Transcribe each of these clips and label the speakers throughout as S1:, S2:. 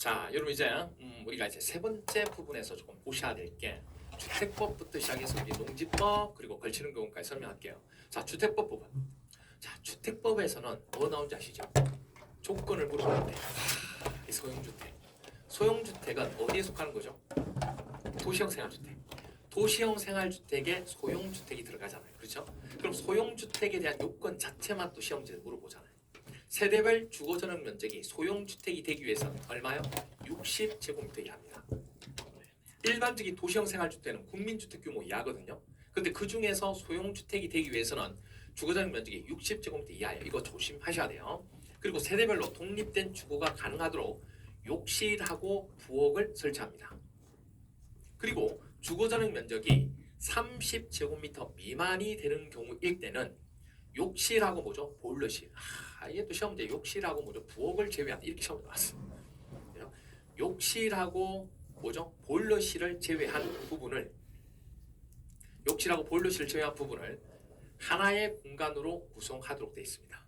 S1: 자, 여러분 이제 우리가 이제 세 번째 부분에서 조금 보셔야 될 게 주택법부터 시작해서 우리 농지법 그리고 걸치는 경우까지 설명할게요. 자, 주택법 부분. 자, 주택법에서는 뭐 나온지 아시죠? 조건을 물어보는데 이 소형주택. 소형주택은 어디에 속하는 거죠? 도시형 생활주택. 도시형 생활주택에 소형주택이 들어가잖아요. 그렇죠? 그럼 소형주택에 대한 요건 자체만 또 시험지에 물어보잖아요. 세대별 주거전용 면적이 소형주택이 되기 위해서는 얼마요? 60제곱미터 이하입니다. 일반적인 도시형 생활주택은 국민주택 규모 이하거든요. 근데 그 중에서 소형주택이 되기 위해서는 주거전용 면적이 60제곱미터 이하예요. 이거 조심하셔야 돼요. 그리고 세대별로 독립된 주거가 가능하도록 욕실하고 부엌을 설치합니다. 그리고 주거전용 면적이 30제곱미터 미만이 되는 경우일 때는 욕실하고 뭐죠? 보일러실. 이게 또 시험 문제 욕실하고 뭐죠? 부엌을 제외한 이렇게 시험에 나왔습니다. 욕실하고 뭐죠? 보일러실을 제외한 부분을 욕실하고 보일러실을 제외한 부분을 하나의 공간으로 구성하도록 되어 있습니다.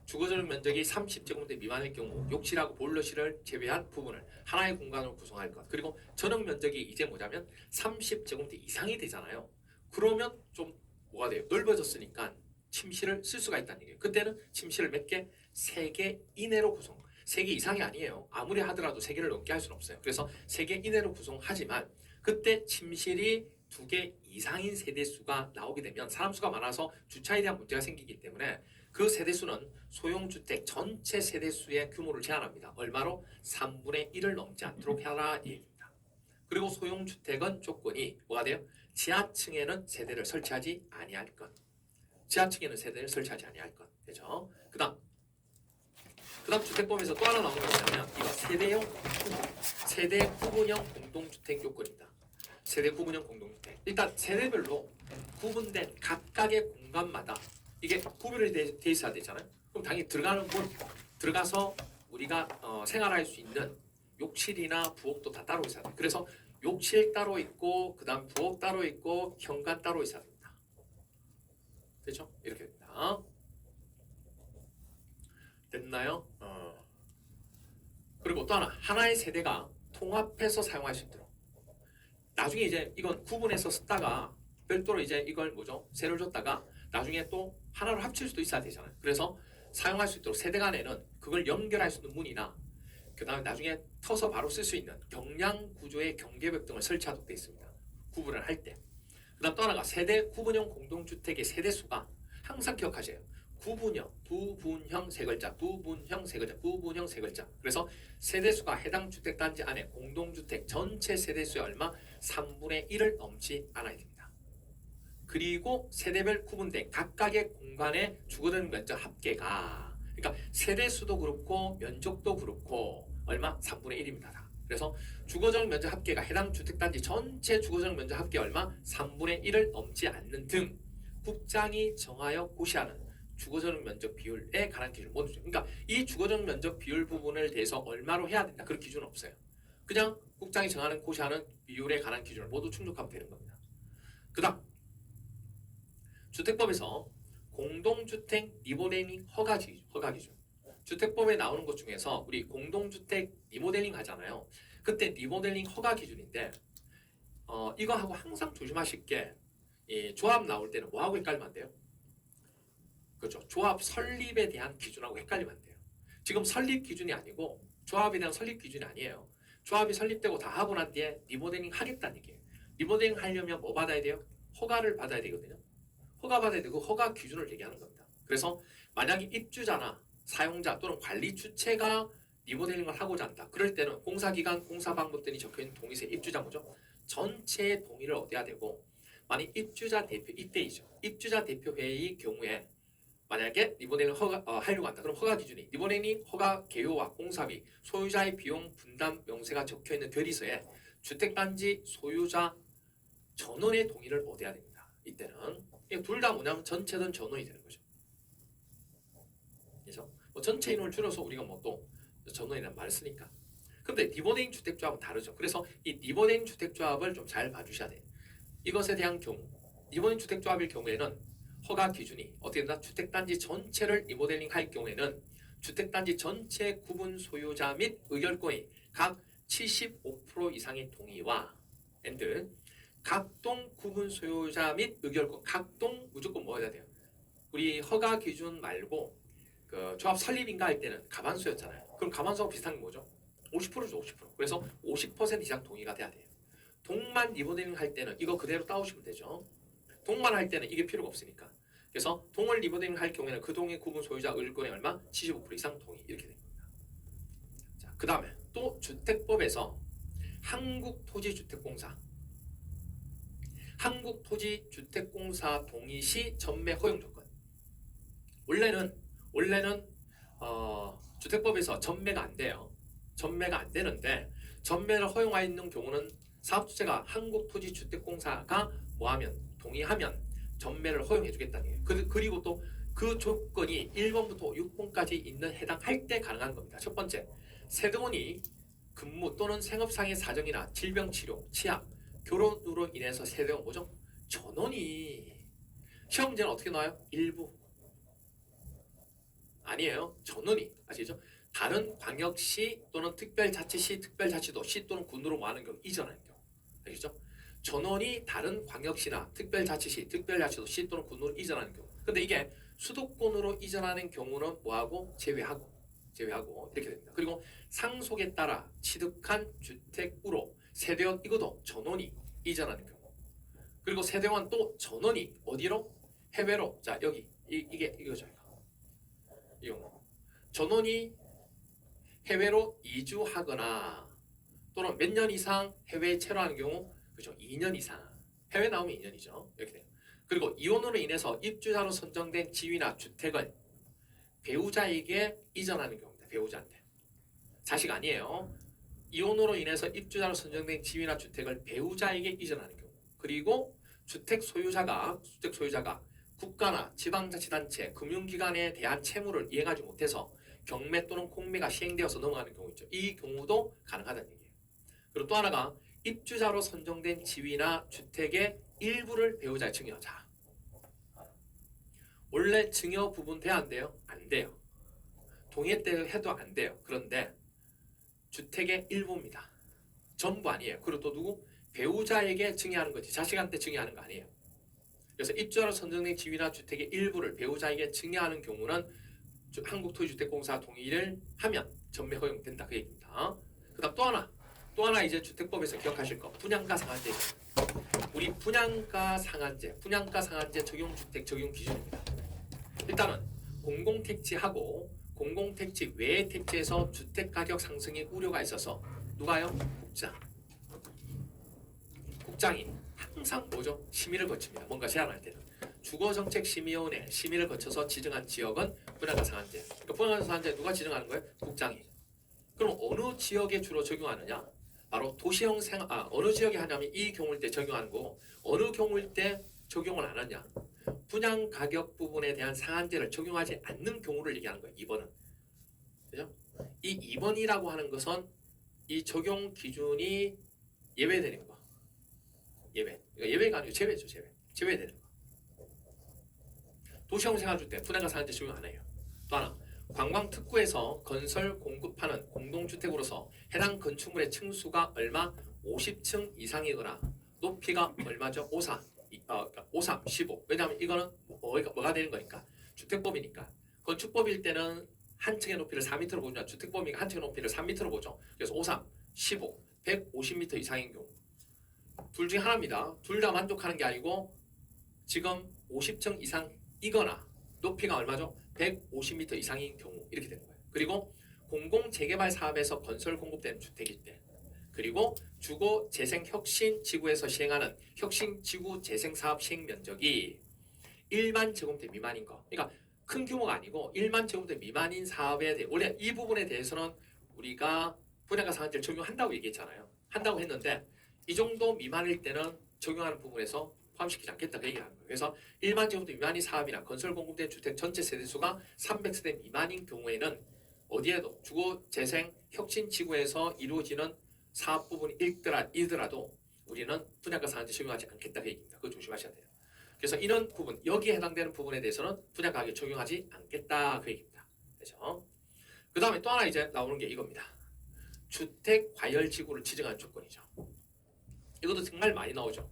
S1: 주거전용 면적이 30제곱미터 미만일 경우 욕실하고 보일러실을 제외한 부분을 하나의 공간으로 구성할 것. 그리고 전용 면적이 이제 뭐냐면 30제곱미터 이상이 되잖아요. 그러면 좀 뭐가 돼요? 넓어졌으니까 침실을 쓸 수가 있다는 얘기예요. 그때는 침실을 몇 개? 3개 이내로 구성. 3개 이상이 아니에요. 아무리 하더라도 3개를 넘게 할 수는 없어요. 그래서 3개 이내로 구성하지만 그때 침실이 2개 이상인 세대수가 나오게 되면 사람 수가 많아서 주차에 대한 문제가 생기기 때문에 그 세대수는 소형주택 전체 세대수의 규모를 제한합니다. 얼마로? 3분의 1을 넘지 않도록 하라 얘기입니다. 그리고 소형주택은 조건이 뭐가 돼요? 지하층에는 세대를 설치하지 아니할 것. 지하층에는 세대를 설치하지 아니할 것. 되죠? 그 다음 주택법에서 또 하나 나오는 게 뭐냐면 이거 세대 구분형 공동주택 요건입니다. 세대 구분형 공동주택. 일단 세대별로 구분된 각각의 공간마다 이게 구별이 돼 있어야 되잖아요. 그럼 당연히 들어가는 곳, 들어가서 우리가 생활할 수 있는 욕실이나 부엌도 다 따로 있어야 돼요. 그래서 욕실 따로 있고 그 다음 부엌 따로 있고 현관 따로 있어야 됩니다. 됐죠? 이렇게 됩니다. 됐나요? 그리고 또 하나의 세대가 통합해서 사용할 수 있도록. 나중에 이제 이건 구분해서 쓰다가 별도로 이제 이걸 뭐죠? 세를 줬다가 나중에 또 하나로 합칠 수도 있어야 되잖아요. 그래서 사용할 수 있도록 세대 간에는 그걸 연결할 수 있는 문이나 그 다음에 나중에 터서 바로 쓸 수 있는 경량 구조의 경계벽 등을 설치하도록 되어 있습니다. 구분을 할 때. 그 다음 또 하나가 세대 구분형 공동주택의 세대수가 항상 기억하세요. 구분형, 부분형 세 글자, 부분형 세 글자, 부분형 세 글자. 그래서 세대수가 해당 주택단지 안에 공동주택 전체 세대수의 얼마? 3분의 1을 넘지 않아야 됩니다. 그리고 세대별 구분된 각각의 공간의 주거된 면적 합계가 그러니까 세대수도 그렇고 면적도 그렇고 얼마? 3분의 1입니다. 그래서 주거적 면적 합계가 해당 주택단지 전체 주거적 면적 합계 얼마? 3분의 1을 넘지 않는 등 국장이 정하여 고시하는 주거적 면적 비율에 관한 기준을 모두 그러니까 이 주거적 면적 비율 부분을 대해서 얼마로 해야 된다 그런 기준은 없어요. 그냥 국장이 정하는 고시하는 비율에 관한 기준을 모두 충족하면 되는 겁니다. 그 다음 주택법에서 공동주택 리모델링 허가 기준 주택법에 나오는 것 중에서 우리 공동주택 리모델링 하잖아요. 그때 리모델링 허가 기준인데 이거 하고 항상 조심하실 게 이 조합 나올 때는 뭐하고 헷갈리면 안 돼요? 그렇죠. 조합 설립에 대한 기준하고 헷갈리면 안 돼요. 지금 설립 기준이 아니고 조합에 대한 설립 기준이 아니에요. 조합이 설립되고 다 하고 난 뒤에 리모델링 하겠다는 얘기예요. 리모델링 하려면 뭐 받아야 돼요? 허가를 받아야 되거든요. 허가 받아야 되고 허가 기준을 얘기하는 겁니다. 그래서 만약에 입주자나 사용자 또는 관리 주체가 리모델링을 하고자 한다. 그럴 때는 공사기간, 공사방법 등이 적혀있는 동의서에 입주자 뭐죠? 전체의 동의를 얻어야 되고 만약 입주자 대표 이때이죠. 입주자 대표 회의 경우에 만약에 리모델링 하려고 한다. 그럼 허가 기준이 리모델링 허가 개요와 공사비, 소유자의 비용 분담 명세가 적혀있는 결의서에 주택단지 소유자 전원의 동의를 얻어야 됩니다. 이때는 둘 다 뭐냐면 전체든 전원이 되는 거죠. 그래서 뭐 전체 인원을 줄여서 우리가 뭐 또 전원이라는 말을 쓰니까. 근데 리모델링 주택조합은 다르죠. 그래서 이 리모델링 주택조합을 좀 잘 봐주셔야 돼요. 이것에 대한 경우 리모델링 주택조합일 경우에는 허가 기준이 어떻게 된다? 주택단지 전체를 리모델링 할 경우에는 주택단지 전체 구분 소유자 및 의결권이 각 75% 이상의 동의와 and 각동 구분 소유자 및 의결권. 각동 무조건 뭐 해야 돼요? 우리 허가 기준 말고 그 조합 설립인가 할 때는 가반수였잖아요. 그럼 가반수하고 비슷한 게 뭐죠? 50%죠, 50%. 그래서 50% 이상 동의가 돼야 돼요. 동만 리버데링 할 때는 이거 그대로 따오시면 되죠. 동만 할 때는 이게 필요가 없으니까. 그래서 동을 리버데링 할 경우에는 그 동의 구분 소유자 의결권의 얼마? 75% 이상 동의 이렇게 됩니다. 자, 그 다음에 또 주택법에서 한국토지주택공사 동의 시 전매 허용 조건. 원래는 주택법에서 전매가 안 돼요. 전매가 안 되는데 전매를 허용하여 있는 경우는 사업주체가 한국토지주택공사가 뭐하면 동의하면 전매를 허용해 주겠다는 거예요. 그리고 또 그 조건이 1번부터 6번까지 있는 해당할 때 가능한 겁니다. 첫 번째, 세대원이 근무 또는 생업상의 사정이나 질병치료, 취약, 결혼으로 인해서 세대원 뭐죠? 전원이 시험 문제는 어떻게 나와요? 일부 아니에요. 전원이 아시죠? 다른 광역시 또는 특별자치시, 특별자치도시 또는 군으로 뭐하는 경우 이전하는 경우 아시죠? 전원이 다른 광역시나 특별자치시, 특별자치도시 또는 군으로 이전하는 경우. 근데 이게 수도권으로 이전하는 경우는 뭐하고 제외하고 이렇게 됩니다. 그리고 상속에 따라 취득한 주택으로 세대원 이것도 전원이 이전하는 경우. 그리고 세대원 또 전원이 어디로? 해외로. 자 여기 이게 이거죠. 이거. 전원이 해외로 이주하거나 또는 몇 년 이상 해외에 체류하는 경우 그죠? 2년 이상. 해외 나오면 2년이죠. 이렇게 돼요. 그리고 이혼으로 인해서 입주자로 선정된 지위나 주택을 배우자에게 이전하는 경우입니다. 배우자한테. 자식 아니에요. 이혼으로 인해서 입주자로 선정된 지위나 주택을 배우자에게 이전하는 경우. 그리고 주택 소유자가 국가나 지방자치단체, 금융기관에 대한 채무를 이행하지 못해서 경매 또는 공매가 시행되어서 넘어가는 경우 있죠. 이 경우도 가능하다는 얘기예요. 그리고 또 하나가 입주자로 선정된 지위나 주택의 일부를 배우자에 증여하자. 원래 증여 부분 돼야 안 돼요? 안 돼요. 동의 때 해도 안 돼요. 그런데 주택의 일부입니다. 전부 아니에요. 그리고 또 누구? 배우자에게 증여하는 거지. 자식한테 증여하는 거 아니에요. 그래서 입주자로 선정된 지위나 주택의 일부를 배우자에게 증여하는 경우는 한국토지주택공사 동의를 하면 전매 허용된다. 그 얘기입니다. 그 다음 또 하나 이제 주택법에서 기억하실 거 분양가 상한제. 우리 분양가 상한제 적용주택 적용 기준입니다. 일단은 공공택지하고 공공택지 외의 택지에서 주택가격 상승의 우려가 있어서 누가요? 국장이 항상 뭐죠? 심의를 거칩니다. 뭔가 제안할 때는 주거정책심의위원회 심의를 거쳐서 지정한 지역은 분양가 상한제. 그러니까 분양가 상한제 누가 지정하는 거예요? 국장이. 그럼 어느 지역에 주로 적용하느냐? 바로 도시형 어느 지역에 하냐면 이 경우일 때 적용하는 거고 어느 경우일 때 적용을 안 하냐? 분양 가격 부분에 대한 상한제를 적용하지 않는 경우를 얘기하는 거예요. 2번은. 그죠? 이 2번이라고 하는 것은 이 적용 기준이 예외되는 거. 예외가 아니고 제외죠. 제외되는 거. 도시형 생활주택 분양가 상한제 적용 안 해요. 또 하나 관광특구에서 건설 공급하는 공동주택으로서 해당 건축물의 층수가 얼마? 50층 이상이거나 높이가 얼마죠? 53, 15. 왜냐하면 이거는 뭐가 되는 거니까? 주택법이니까. 건축법일 때는 한 층의 높이를 4m로 보지만 주택법이니까 한 층의 높이를 3m로 보죠. 그래서 53, 15, 150m 이상인 경우. 둘 중에 하나입니다. 둘 다 만족하는 게 아니고 지금 50층 이상이거나 높이가 얼마죠? 150m 이상인 경우 이렇게 되는 거예요. 그리고 공공재개발 사업에서 건설 공급되는 주택일 때 그리고 주거재생혁신지구에서 시행하는 혁신지구재생사업 시행 면적이 1만 제곱미터 미만인 거. 그러니까 큰 규모가 아니고 1만 제곱미터 미만인 사업에 대해 원래 이 부분에 대해서는 우리가 분양가 상한제를 적용한다고 얘기했잖아요. 한다고 했는데 이 정도 미만일 때는 적용하는 부분에서 포함시키지 않겠다 그 얘기를 하는 거예요. 그래서 1만 제곱미터 미만인 사업이나 건설 공급된 주택 전체 세대수가 300세대 미만인 경우에는 어디에도 주거재생 혁신지구에서 이루어지는 사업 부분이 이더라도 우리는 분양가 상한제 적용하지 않겠다 그 얘기입니다. 그거 조심하셔야 돼요. 그래서 이런 부분 여기에 해당되는 부분에 대해서는 분양가격에 적용하지 않겠다 그 얘기입니다. 그렇죠? 그 다음에 또 하나 이제 나오는 게 이겁니다. 주택 과열 지구를 지정한 조건이죠. 이것도 정말 많이 나오죠.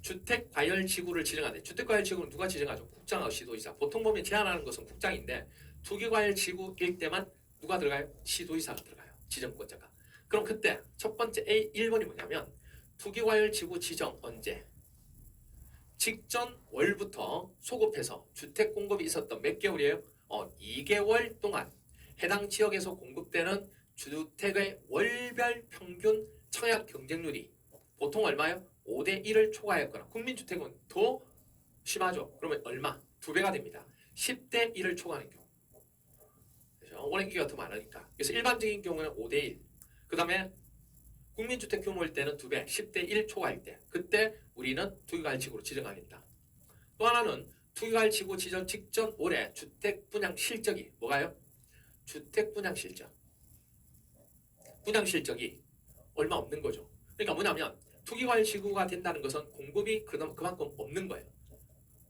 S1: 주택 과열 지구를 지정하는데 주택 과열 지구는 누가 지정하죠? 국장하고 시도지사. 보통 보면 제한하는 것은 국장인데 투기 과열 지구일 때만 누가 들어가요? 시도지사가 들어가요. 지정권자가. 그럼 그때 첫 번째 A 1번이 뭐냐면 투기 과열 지구 지정 언제? 직전 월부터 소급해서 주택 공급이 있었던 몇 개월이에요? 2개월 동안 해당 지역에서 공급되는 주택의 월별 평균 청약 경쟁률이 보통 얼마요? 5대 1을 초과했거나 국민주택은 더 심하죠. 그러면 얼마? 2배가 됩니다. 10대 1을 초과하는 경우. 그렇죠? 워낙 인기가 더 많으니까. 그래서 일반적인 경우는 5대 1. 그 다음에 국민주택 규모일 때는 2배, 10대 1 초과일 때. 그때 우리는 투기과열지구로 지정하겠다. 또 하나는 투기과열지구 지정 직전 올해 주택 분양 실적이 뭐가요? 주택 분양 실적. 분양 실적이 얼마 없는 거죠. 그러니까 뭐냐면 투기과열지구가 된다는 것은 공급이 그만큼 없는 거예요.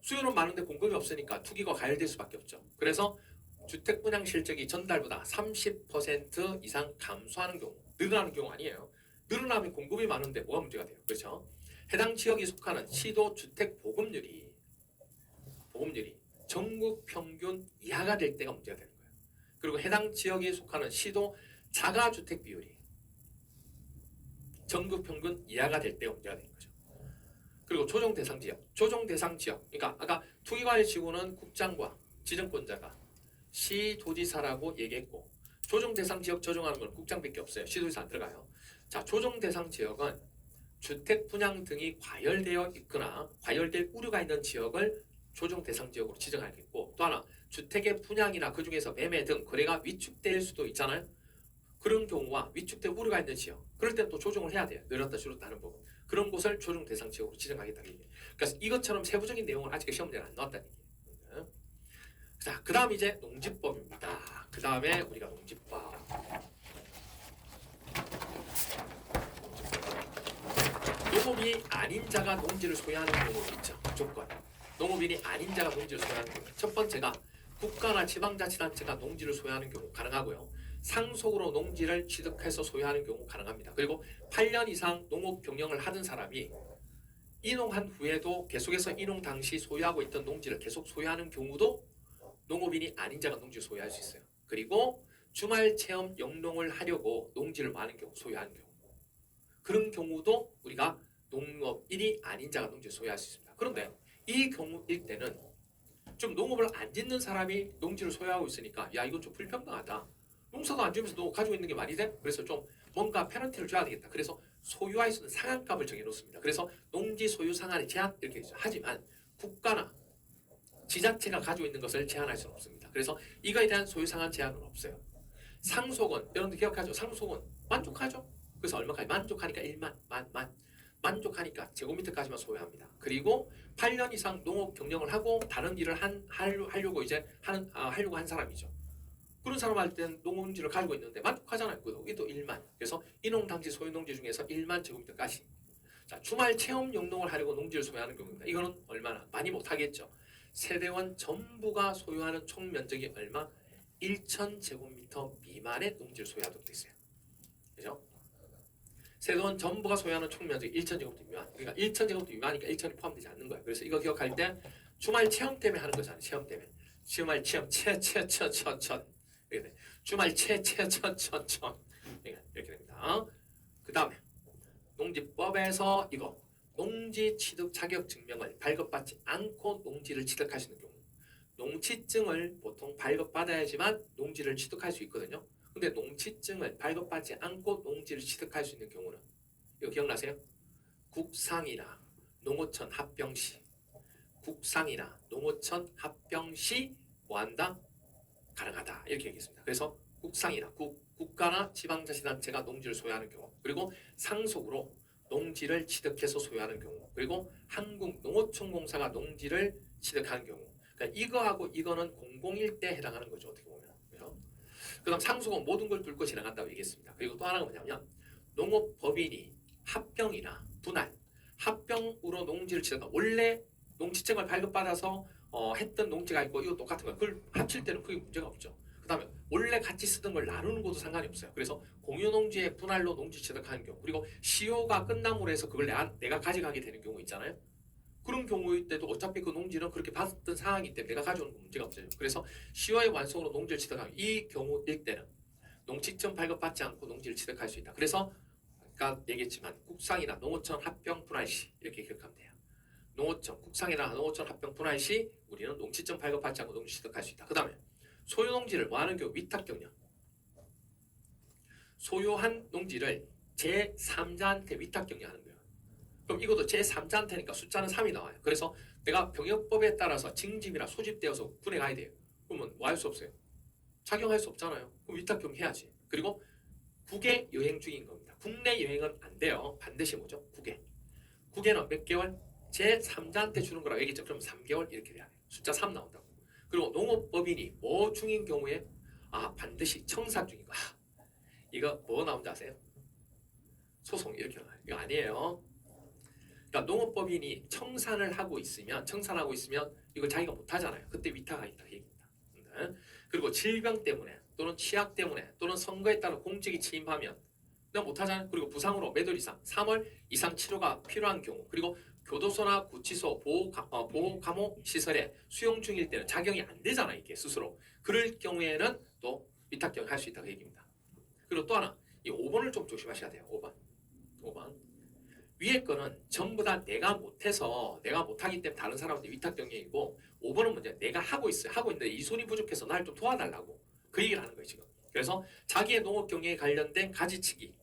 S1: 수요는 많은데 공급이 없으니까 투기가 과열될 수밖에 없죠. 그래서 주택 분양 실적이 전달보다 30% 이상 감소하는 경우, 늘어나는 경우 아니에요. 늘어나면 공급이 많은데 뭐가 문제가 돼요? 그렇죠? 해당 지역에 속하는 시도 주택 보급률이 전국 평균 이하가 될 때가 문제가 되는 거예요. 그리고 해당 지역에 속하는 시도 자가주택 비율이 전국 평균 이하가 될 때가 문제가 되는 거죠. 그리고 조정 대상 지역, 그러니까 아까 투기과열지구는 국장과 지정권자가 시도지사라고 얘기했고 조정 대상 지역 조정하는 건 국장밖에 없어요. 시도지사 안 들어가요. 자, 조정 대상 지역은 주택 분양 등이 과열되어 있거나 과열될 우려가 있는 지역을 조정 대상 지역으로 지정하겠고 또 하나 주택의 분양이나 그 중에서 매매 등 거래가 위축될 수도 있잖아요. 그런 경우와 위축될 우려가 있는 지역 그럴 때는 또 조정을 해야 돼요. 늘었다 줄었다 하는 부분 그런 곳을 조정 대상 지역으로 지정하겠다는 얘기예요. 그래서 이것처럼 세부적인 내용은 아직 시험대에 안 나왔다는 얘기예요. 자, 그 다음 이제 농지법입니다. 그 다음에 우리가 농지법. 농업이 아닌 자가 농지를 소유하는 경우가 있죠. 조건. 농업인이 아닌 자가 농지를 소유하는 경우. 첫 번째가 국가나 지방자치단체가 농지를 소유하는 경우 가능하고요. 상속으로 농지를 취득해서 소유하는 경우 가능합니다. 그리고 8년 이상 농업 경영을 하던 사람이 인농한 후에도 계속해서 인농 당시 소유하고 있던 농지를 계속 소유하는 경우도 농업인이 아닌 자가 농지를 소유할 수 있어요. 그리고 주말 체험 영농을 하려고 농지를 많은 경우 소유하는 경우 그런 경우도 우리가 농업인이 아닌 자가 농지를 소유할 수 있습니다. 그런데 이 경우일 때는 좀 농업을 안 짓는 사람이 농지를 소유하고 있으니까 야 이건 좀 불평등하다. 농사도 안 지으면서 너 가지고 있는 게 말이 돼? 그래서 좀 뭔가 페널티를 줘야 되겠다. 그래서 소유할 수 있는 상한값을 정해놓습니다. 그래서 농지 소유 상한의 제한 이렇게 있죠. 하지만 국가나 지자체가 가지고 있는 것을 제한할 수는 없습니다. 그래서 이거에 대한 소유 상한 제한은 없어요. 상속은 여러분들 기억하죠? 상속은 만족하죠? 그래서 얼마까지? 만족하니까 1만 만족하니까 제곱미터까지만 소유합니다. 그리고 8년 이상 농업 경영을 하고 다른 일을 하려고 이제 하려고 한 사람이죠. 그런 사람 할 때는 농지를 가지고 있는데 만족하잖아요. 이도 1만. 그래서 인농 당시 소유 농지 중에서 1만 제곱미터까지. 자, 주말 체험 영농을 하려고 농지를 소유하는 경우입니다. 이거는 얼마나? 많이 못하겠죠. 세대원 전부가 소유하는 총 면적이 얼마? 1,000제곱미터 미만의 농지를 소유하도록 되어 있어요. 그죠? 세대원 전부가 소유하는 총 면적이 1,000제곱미터 미만. 그러니까 1,000제곱미터 미만이니까 1,000이 포함되지 않는 거예요. 그래서 이거 기억할 때 주말 체험 때문에 하는 거잖아요. 체험 때문에. 주말 체험 주말 이렇게 됩니다. 그 다음에 농지법에서 이거 농지 취득 자격 증명을 발급받지 않고 농지를 취득할 수 있는 경우 농취증을 보통 발급받아야지만 농지를 취득할 수 있거든요. 근데 농취증을 발급받지 않고 농지를 취득할 수 있는 경우는 이거 기억나세요? 국상이나 농어촌 합병 시 뭐한다? 가능하다 이렇게 얘기했습니다. 그래서 국상이나 국가나 지방자치단체가 농지를 소유하는 경우 그리고 상속으로 농지를 취득해서 소유하는 경우 그리고 한국농어촌공사가 농지를 취득하는 경우 그러니까 이거하고 이거는 공공일 때 해당하는 거죠. 어떻게 보면. 그 다음 상속은 모든 걸 뚫고 지나간다고 얘기했습니다. 그리고 또 하나가 뭐냐면 농업법인이 합병이나 분할 합병으로 농지를 취득한 원래 농취증을 발급받아서 했던 농지가 있고 이거 똑같은 거예요. 그걸 합칠 때는 크게 문제가 없죠. 그다음에 원래 같이 쓰던 걸 나누는 것도 상관이 없어요. 그래서 공유농지의 분할로 농지 취득하는 경우, 그리고 시효가 끝남으로 해서 그걸 내가 가져가게 되는 경우 있잖아요. 그런 경우일 때도 어차피 그 농지는 그렇게 받았던 상황이기 때문에 내가 가져오는 건 문제가 없어요. 그래서 시효의 완성으로 농지를 취득하면 이 경우일 때는 농지점 발급받지 않고 농지를 취득할 수 있다. 그래서 아까 얘기했지만 국상이나 농어촌 합병 분할 시 이렇게 기억하면 돼요. 농어촌, 국상이나 농어촌 합병 분할 시 우리는 농지점 발급받지 않고 농지 취득할 수 있다. 그 다음에 소유농지를 뭐 하는 경우 위탁경영. 소유한 농지를 제3자한테 위탁경영하는 거예요. 그럼 이것도 제3자한테니까 숫자는 3이 나와요. 그래서 내가 병역법에 따라서 징집이나 소집되어서 군에 가야 돼요. 그러면 뭐 할 수 없어요? 착용할 수 없잖아요. 그럼 위탁경영해야지. 그리고 국외 여행 중인 겁니다. 국내 여행은 안 돼요. 반드시 뭐죠? 국외. 국외는 몇 개월? 제3자한테 주는 거라고 얘기했죠. 그럼 3개월 이렇게 돼야 돼요. 숫자 3 나온다고. 그리고 농업법인이 뭐 중인 경우에 반드시 청산 중인 거. 이거 뭐 나온지 아세요? 소송 이렇게 나와요. 이거 아니에요. 그러니까 농업법인이 청산하고 있으면 이걸 자기가 못 하잖아요. 그때 위탁하겠다 얘기입니다. 그리고 질병 때문에 또는 취약 때문에 또는 선거에 따라 공직이 침입하면 내가 못 하잖아요. 그리고 부상으로 몇 월 이상, 3월 이상 치료가 필요한 경우, 그리고 교도소나 구치소 보호 감호 시설에 수용 중일 때는 작용이 안 되잖아 이게 스스로. 그럴 경우에는 또 위탁 경영할 수 있다고 얘기입니다. 그리고 또 하나 이 5번을 좀 조심하셔야 돼요. 5번 위에 거는 전부 다 내가 못해서 내가 못하기 때문에 다른 사람한테 위탁 경영이고 5번은 먼저 내가 하고 있는데 이 손이 부족해서 날 좀 도와달라고 그 얘기를 하는 거예요 지금. 그래서 자기의 농업 경영에 관련된 가지치기,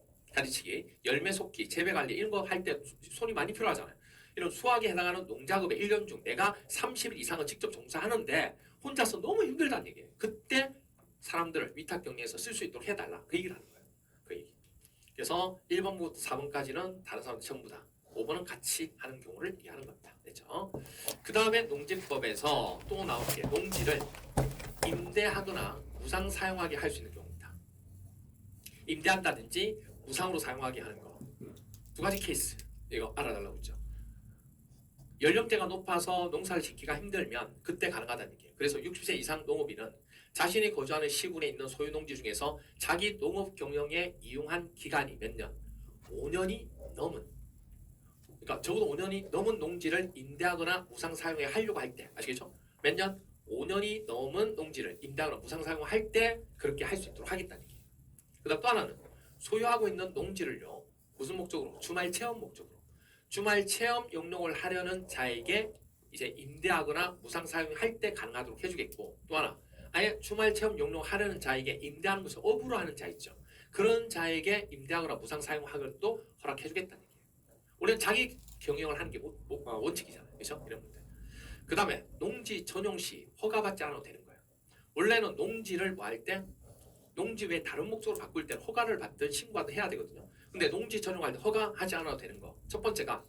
S1: 열매 속기, 재배 관리 이런 거 할 때 손이 많이 필요하잖아요. 이런 수확에 해당하는 농작업의 1년 중 내가 30일 이상은 직접 종사하는데 혼자서 너무 힘들다는 얘기예요. 그때 사람들을 위탁 경영에서 쓸 수 있도록 해달라. 그 얘기를 하는 거예요. 그 얘기. 그래서 1번부터 4번까지는 다른 사람들 전부 다 5번은 같이 하는 경우를 얘기하는 겁니다. 됐죠? 그 다음에 농지법에서 또 나온 게 농지를 임대하거나 무상 사용하게 할 수 있는 경우입니다. 임대한다든지 무상으로 사용하게 하는 거. 두 가지 케이스. 이거 알아달라고 했죠. 연령대가 높아서 농사를 짓기가 힘들면 그때 가능하다는 얘기예요. 그래서 60세 이상 농업인은 자신이 거주하는 시군에 있는 소유농지 중에서 자기 농업 경영에 이용한 기간이 몇 년? 5년이 넘은, 그러니까 적어도 5년이 넘은 농지를 임대하거나 무상 사용해 하려고 할 때, 아시겠죠? 몇 년? 5년이 넘은 농지를 임대하거나 무상 사용할 때 그렇게 할 수 있도록 하겠다는 얘기예요. 그 다음 또 하나는 소유하고 있는 농지를요, 무슨 목적으로? 주말 체험 목적으로. 주말 체험 용역을 하려는 자에게 이제 임대하거나 무상 사용할 때 가능하도록 해주겠고, 또 하나 아예 주말 체험 용역을 하려는 자에게 임대하는 것을 업으로 하는 자 있죠. 그런 자에게 임대하거나 무상 사용하는 것도 허락해주겠다는 얘기예요. 원래는 자기 경영을 하는 게 원칙이잖아요. 그렇죠? 이런 분들. 그 다음에 농지 전용 시 허가받지 않아도 되는 거예요. 원래는 농지를 뭐 할 때 농지 외에 다른 목적으로 바꿀 때는 허가를 받든 신고하든 해야 되거든요. 근데 농지 전용할 때 허가하지 않아도 되는 거. 첫 번째가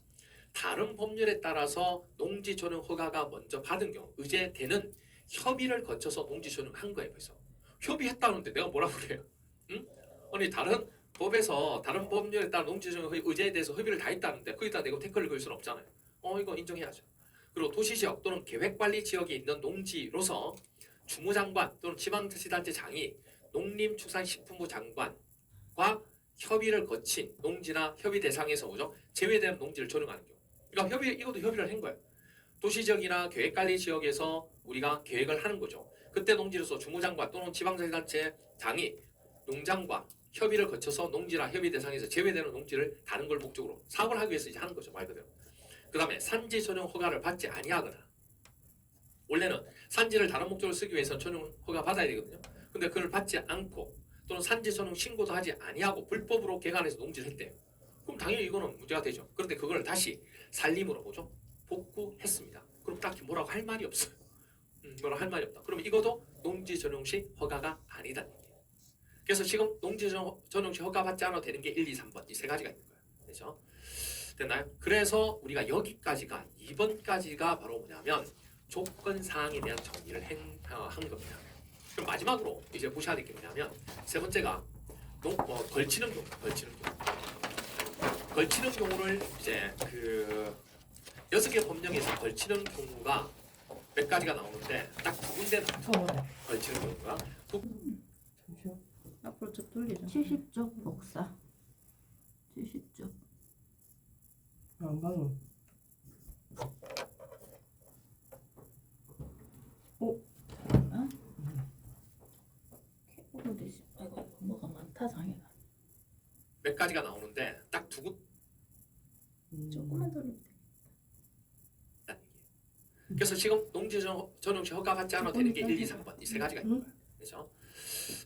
S1: 다른 법률에 따라서 농지 전용 허가가 먼저 받은 경우 의제되는 협의를 거쳐서 농지 전용한 거예요. 그래서 협의했다는데 내가 뭐라고 그래요? 응? 아니 다른 법에서 다른 법률에 따라 농지 전용 의제에 대해서 협의를 다 했다는데 거기다 내가 태클을 걸 수는 없잖아요. 이거 인정해야죠. 그리고 도시지역 또는 계획관리 지역에 있는 농지로서 주무장관 또는 지방자치단체 장이 농림축산식품부 장관과 협의를 거친 농지나 협의 대상에서 뭐죠? 제외되는 농지를 전용하는 경우. 그러니까 이것도 협의를 한 거예요. 도시지역이나 계획관리 지역에서 우리가 계획을 하는 거죠. 그때 농지로서 주무장관 또는 지방자치단체 장이 농장과 협의를 거쳐서 농지나 협의 대상에서 제외되는 농지를 다른 걸 목적으로 사업을 하기 위해서 이제 하는 거죠. 말 그대로. 그 다음에 산지 전용 허가를 받지 아니하거나, 원래는 산지를 다른 목적으로 쓰기 위해서 전용 허가 받아야 되거든요. 근데 그걸 받지 않고 또는 산지 전용 신고도 하지 아니하고 불법으로 개간해서 농지를 했대요. 그럼 당연히 이거는 문제가 되죠. 그런데 그걸 다시 산림으로 뭐죠? 복구했습니다. 그럼 딱히 뭐라고 할 말이 없어요. 뭐라고 할 말이 없다. 그러면 이것도 농지 전용 시 허가가 아니다는 얘기예요. 그래서 지금 농지 전용 시 허가 받지 않아도 되는 게 1, 2, 3번 이 세 가지가 있는 거예요. 그렇죠? 됐나요? 그래서 우리가 여기까지가 2번까지가 바로 뭐냐면 조건사항에 대한 정리를 한 겁니다. 그럼 마지막으로 이제 보셔야 될 게 뭐냐면 세 번째가 걸치는 경우. 걸치는 경우를 이제 그 6개 법령에서 걸치는 경우가 몇 가지가 나오는데 딱 두 군데 나와요. 걸치는 경우가
S2: 저쪽 돌리죠.
S3: 70쪽 복사. 70쪽.
S4: 안 봐도
S3: 캐고로 되지. 아이고 뭐가 많다 장애가.
S1: 몇 가지가 나오는데 딱 두 군데
S2: 조금만 돌리면 돼.
S1: 있다는 얘기예요. 그래서 지금 농지 전용시 허가받지 않아도 되는 게 1, 2, 3번 이 세 가지가 있는 거예요. 그렇죠?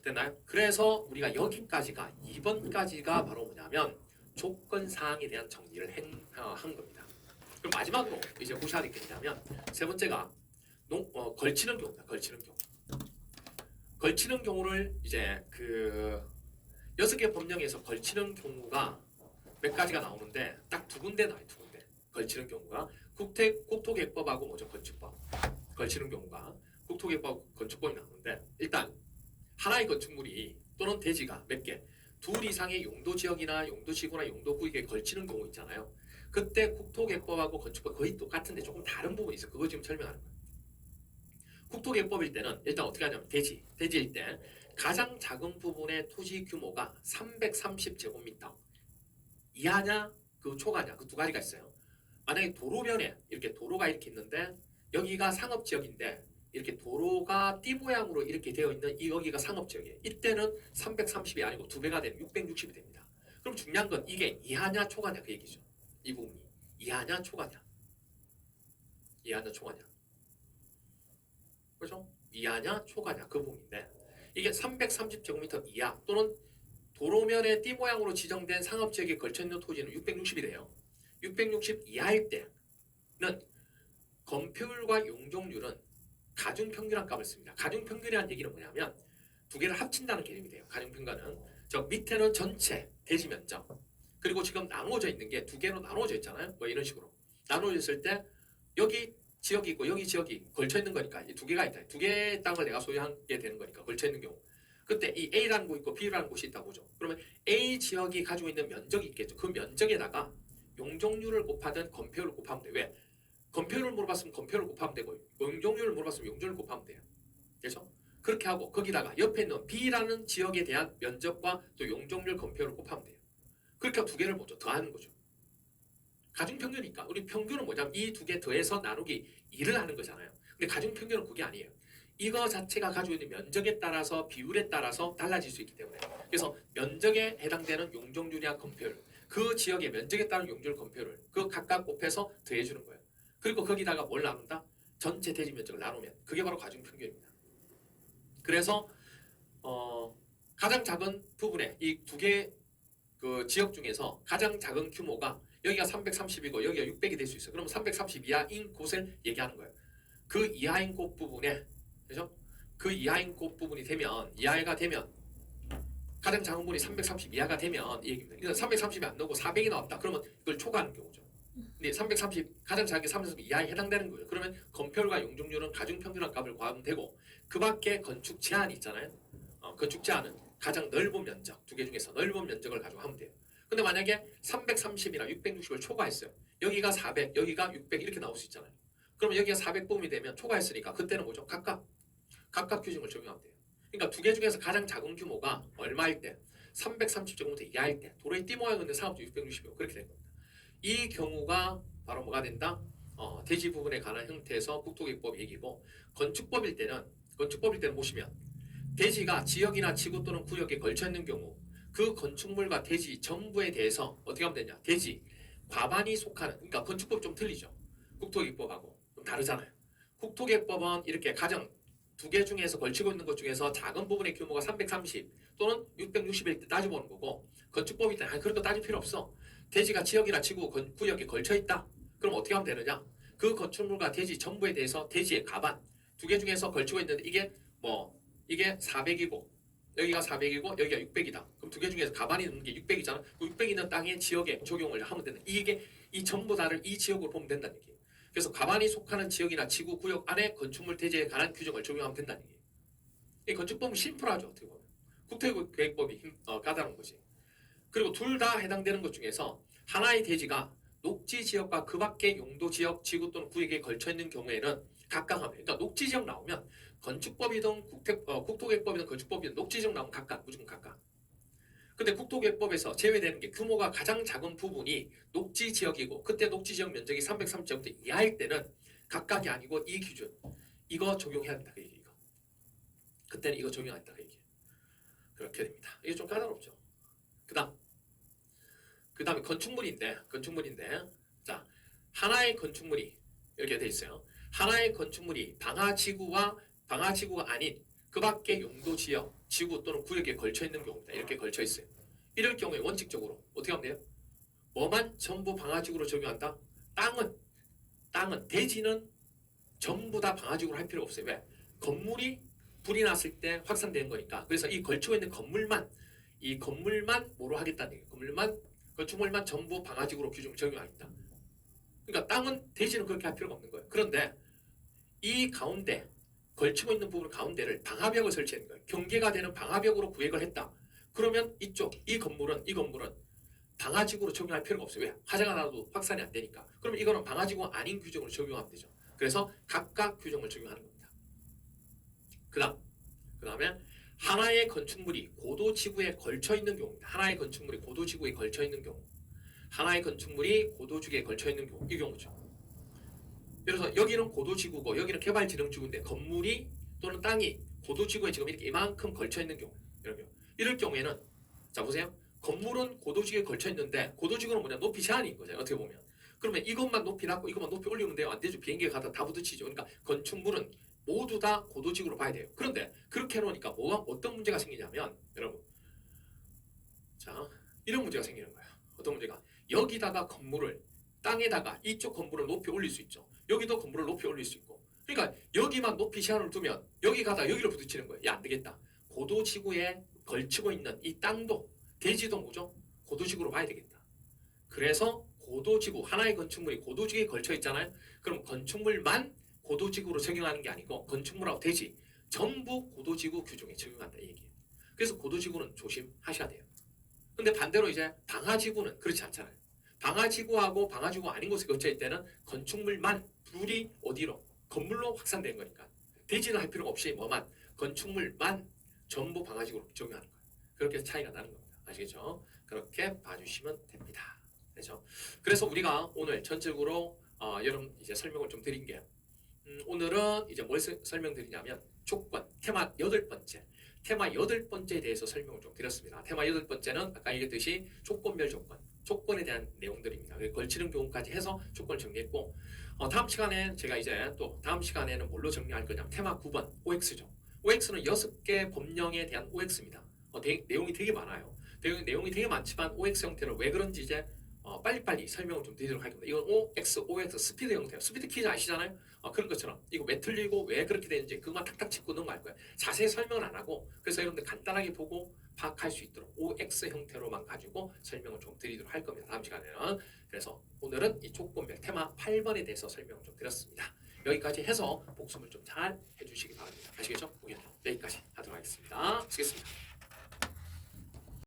S1: 됐나요? 그래서 우리가 여기까지가 2번까지가 바로 뭐냐면 조건 사항에 대한 정리를 한 겁니다. 그럼 마지막으로 이제 보셔야 될 게 뭐냐면 세 번째가 걸치는 경우다. 걸치는 경우. 걸치는 경우를 이제 그 6개 법령에서 걸치는 경우가 몇 가지가 나오는데 딱 두 군데 나와요. 두 군데. 걸치는 경우가 국토계획법하고 뭐죠? 건축법. 걸치는 경우가 국토계획법, 건축법이 나오는데 일단 하나의 건축물이 또는 대지가 몇 개, 둘 이상의 용도지역이나 용도지구나 용도구역에 걸치는 경우 있잖아요. 그때 국토계획법하고 건축법 거의 똑같은데 조금 다른 부분이 있어요. 그거 지금 설명하는 거예요. 국토계획법일 때는 일단 어떻게 하냐면 대지일 때 가장 작은 부분의 토지 규모가 330제곱미터 이하냐 그 초과냐 그 두 가지가 있어요. 만약에 도로변에 이렇게 도로가 이렇게 있는데 여기가 상업지역인데 이렇게 도로가 띠 모양으로 이렇게 되어 있는 여기가 상업지역이에요. 이때는 330이 아니고 2배가 되는 660이 됩니다. 그럼 중요한 건 이게 이하냐 초과냐 그 얘기죠. 이 부분이 이하냐 초과냐 이하냐 초과냐 그렇죠? 이하냐 초과냐 그 부분인데 이게 330제곱미터 이하 또는 도로면의 띠 모양으로 지정된 상업지역에 걸쳐있는 토지는 660이 돼요. 660 이하일 때는 건폐율과 용적률은 가중평균한 값을 씁니다. 가중평균이라는 얘기는 뭐냐면 두 개를 합친다는 개념이 돼요. 가중평균은 저 밑에는 전체 대지 면적 그리고 지금 나누어져 있는 게 두 개로 나누어져 있잖아요. 뭐 이런 식으로 나누어져 있을 때 여기 지역이 있고 여기 지역이 걸쳐 있는 거니까 이 두 개가 있다. 두 개의 땅을 내가 소유하게 되는 거니까 걸쳐 있는 경우 그때 이 A라는 곳 있고 B라는 곳이 있다고 보죠. 그러면 A 지역이 가지고 있는 면적이 있겠죠. 그 면적에다가 용적률을 곱하든 건폐율을 곱하면 돼. 왜? 건폐율을 물어봤으면 건폐율을 곱하면 되고 용적률을 물어봤으면 용적률을 곱하면 돼요. 그렇죠? 그렇게 하고 거기다가 옆에 있는 B라는 지역에 대한 면적과 또 용적률 건폐율을 곱하면 돼요. 그렇게 하고 두 개를 뭐죠? 더하는 거죠. 가중평균이니까 우리 평균은 뭐냐면 이 두 개 더해서 나누기 2를 하는 거잖아요. 근데 가중평균은 그게 아니에요. 이거 자체가 가지고 있는 면적에 따라서 비율에 따라서 달라질 수 있기 때문에 그래서 면적에 해당되는 용적률이나 건폐율 그 지역의 면적에 따른 용적률 건폐율을 그 각각 곱해서 더해주는 거예요. 그리고 거기다가 뭘 나눈다? 전체 대지 면적을 나누면 그게 바로 가중평균입니다. 그래서 가장 작은 부분에 이 두 개 그 지역 중에서 가장 작은 규모가 여기가 330이고 여기가 600이 될 수 있어요. 그러면 330 이하인 곳을 얘기하는 거예요. 그 이하인 곳 부분에 그죠? 그 이하인 곳 부분이 되면 이하가 되면 가장 작은 부분이 330 이하가 되면 이 얘기입니다. 그래서 330이 안 나오고 400이 나왔다. 그러면 이걸 초과하는 경우죠. 근데 330 가장 작은 게 330 이하에 해당되는 거예요. 그러면 건폐율과 용적률은 가중평균한 값을 구하면 되고 그 밖에 건축 제한이 있잖아요. 건축 제한은 가장 넓은 면적 두 개 중에서 넓은 면적을 가지고 하면 돼요. 근데 만약에 330이나 660을 초과했어요. 여기가 400, 여기가 600 이렇게 나올 수 있잖아요. 그러면 여기가 400 부분이 되면 초과했으니까 그때는 뭐죠? 각각 규정을 적용하면 돼요. 그러니까 두 개 중에서 가장 작은 규모가 얼마일 때? 330제곱미터 이하일 때 도로의 띠 모양은 상업지 660이고 그렇게 된 겁니다. 이 경우가 바로 뭐가 된다? 대지 부분에 관한 형태에서 국토계획법 얘기고 건축법일 때는 보시면 대지가 지역이나 지구 또는 구역에 걸쳐 있는 경우 그 건축물과 대지 전부에 대해서 어떻게 하면 되냐? 대지 과반이 속하는 그러니까 건축법 좀 틀리죠. 국토계획법하고 좀 다르잖아요. 국토계획법은 이렇게 가장 두 개 중에서 걸치고 있는 것 중에서 작은 부분의 규모가 330 또는 660일 때 따져보는 거고 건축법일 때는 그런 거 따질 필요 없어. 대지가 지역이나 지구 구역에 걸쳐 있다. 그럼 어떻게 하면 되느냐? 그 건축물과 대지 전부에 대해서 대지의 가반 두 개 중에서 걸치고 있는데 이게 400이고 여기가 400이고 여기가 600이다. 그럼 두 개 중에서 가반이 있는 게 600이잖아. 그 600 있는 땅의 지역에 적용을 하면 된다. 이게 이 전부 다를 이 지역으로 보면 된다는 얘기예요. 그래서 가반이 속하는 지역이나 지구 구역 안에 건축물 대지에 관한 규정을 적용하면 된다는 얘기예요. 이 건축법은 심플하죠. 어떻게 보면. 국토계획법이 까다로운 거지. 그리고 둘 다 해당되는 것 중에서 하나의 대지가 녹지 지역과 그 밖의 용도 지역, 지구 또는 구역에 걸쳐 있는 경우에는 각각 하면 그러니까 녹지 지역 나오면 건축법이든 국토계획법이든 건축법이든 녹지 지역 나오면 각각 무조건 각각. 근데 국토계획법에서 제외되는 게 규모가 가장 작은 부분이 녹지 지역이고 그때 녹지 지역 면적이 330제곱미터 이하일 때는 각각이 아니고 이 기준 이거 적용해야 된다 그 얘기 이거. 그때는 이거 적용한다 그 얘기. 그렇게 됩니다. 이게 좀 까다롭죠. 그다음에 건축물인데 자 하나의 건축물이 이렇게 돼 있어요. 하나의 건축물이 방화지구가 아닌 그 밖의 용도 지역, 지구 또는 구역에 걸쳐 있는 경우입니다. 이렇게 걸쳐 있어요. 이럴 경우에 원칙적으로 어떻게 하면 돼요? 뭐만 전부 방화지구로 적용한다? 땅은 대지는 전부 다 방화지구로 할 필요 없어요. 왜? 건물이 불이 났을 때 확산되는 거니까. 그래서 이 걸쳐 있는 건물만 뭐로 하겠다는 얘기예요. 건축물만 전부 방화지구로 규정 적용하겠다. 그러니까 땅은 대지는 그렇게 할 필요가 없는 거예요. 그런데 이 가운데 걸치고 있는 부분 가운데를 방화벽을 설치하는 거예요. 경계가 되는 방화벽으로 구획을 했다. 그러면 이 건물은 방화지구로 적용할 필요가 없어요. 왜? 화재가 나도 확산이 안 되니까. 그러면 이거는 방화지구 아닌 규정으로 적용하면 되죠. 그래서 각각 규정을 적용하는 겁니다. 그다음에 하나의 건축물이 고도지구에 걸쳐 있는 경우입니다. 하나의 건축물이 고도지구에 걸쳐 있는 경우. 이 경우죠. 예를 들어서 여기는 고도지구고 여기는 개발진흥지구인데 건물이 또는 땅이 고도지구에 지금 이렇게 이만큼 걸쳐 있는 경우. 이럴 경우에는 자 보세요. 건물은 고도지구에 걸쳐 있는데 고도지구는 뭐냐? 높이 제한인 거죠. 어떻게 보면. 그러면 이것만 높이 낮고 이것만 높이 올리면 돼요? 안 되죠. 비행기가 가다 다 부딪히죠. 그러니까 건축물은 모두 다 고도지구로 봐야 돼요. 그런데 그렇게 해놓으니까 어떤 문제가 생기냐면 여러분 자 이런 문제가 생기는 거예요. 어떤 문제가 여기다가 건물을 땅에다가 이쪽 건물을 높이 올릴 수 있죠. 여기도 건물을 높이 올릴 수 있고 그러니까 여기만 높이 제한을 두면 여기 가다 여기로 부딪히는 거예요. 야 안 되겠다. 고도지구에 걸치고 있는 이 땅도 대지도 뭐죠? 고도지구로 봐야 되겠다. 그래서 고도지구 하나의 건축물이 고도지구에 걸쳐 있잖아요. 그럼 건축물만 고도지구로 적용하는 게 아니고 건축물하고 대지 전부 고도지구 규정에 적용한다 이 얘기예요. 그래서 고도지구는 조심하셔야 돼요. 근데 반대로 이제 방화지구는 그렇지 않잖아요. 방화지구하고 방화지구 아닌 곳에 걸쳐 있을 때는 건축물만 불이 어디로? 건물로 확산된 거니까 대지는 할 필요가 없이 건축물만 전부 방화지구로 적용하는 거예요. 그렇게 해서 차이가 나는 겁니다. 아시겠죠? 그렇게 봐주시면 됩니다. 그렇죠? 그래서 우리가 오늘 전적으로 여러분 이제 설명을 좀 드린 게 오늘은 이제 뭘 설명드리냐면 조건, 테마 8번째. 테마 8번째에 대해서 설명을 좀 드렸습니다. 테마 8번째는 아까 얘기했듯이 조건별 조건에 대한 내용들입니다. 걸치는 경우까지 해서 조건을 정리했고 다음 시간에 제가 이제 또 다음 시간에는 뭘로 정리할 거냐면 테마 9번 OX죠. OX는 6개 법령에 대한 OX입니다. 내용이 되게 많아요. 내용이 되게 많지만 OX 형태를 왜 그런지 이제 빨리빨리 설명을 좀 드리도록 하겠습니다. 이건 OX 스피드 형태예요. 스피드 퀴즈 아시잖아요? 그런 것처럼 이거 왜 틀리고 왜 그렇게 되는지 그것만 탁탁 짚고 넘어갈 거예요. 자세히 설명은 안 하고 그래서 여러분들 간단하게 보고 파악할 수 있도록 OX 형태로만 가지고 설명을 좀 드리도록 할 겁니다. 다음 시간에는. 그래서 오늘은 이 조건별 테마 8번에 대해서 설명을 좀 드렸습니다. 여기까지 해서 복습을 좀 잘 해주시기 바랍니다. 아시겠죠? 오늘 여기까지 하도록 하겠습니다. 쓰겠습니다.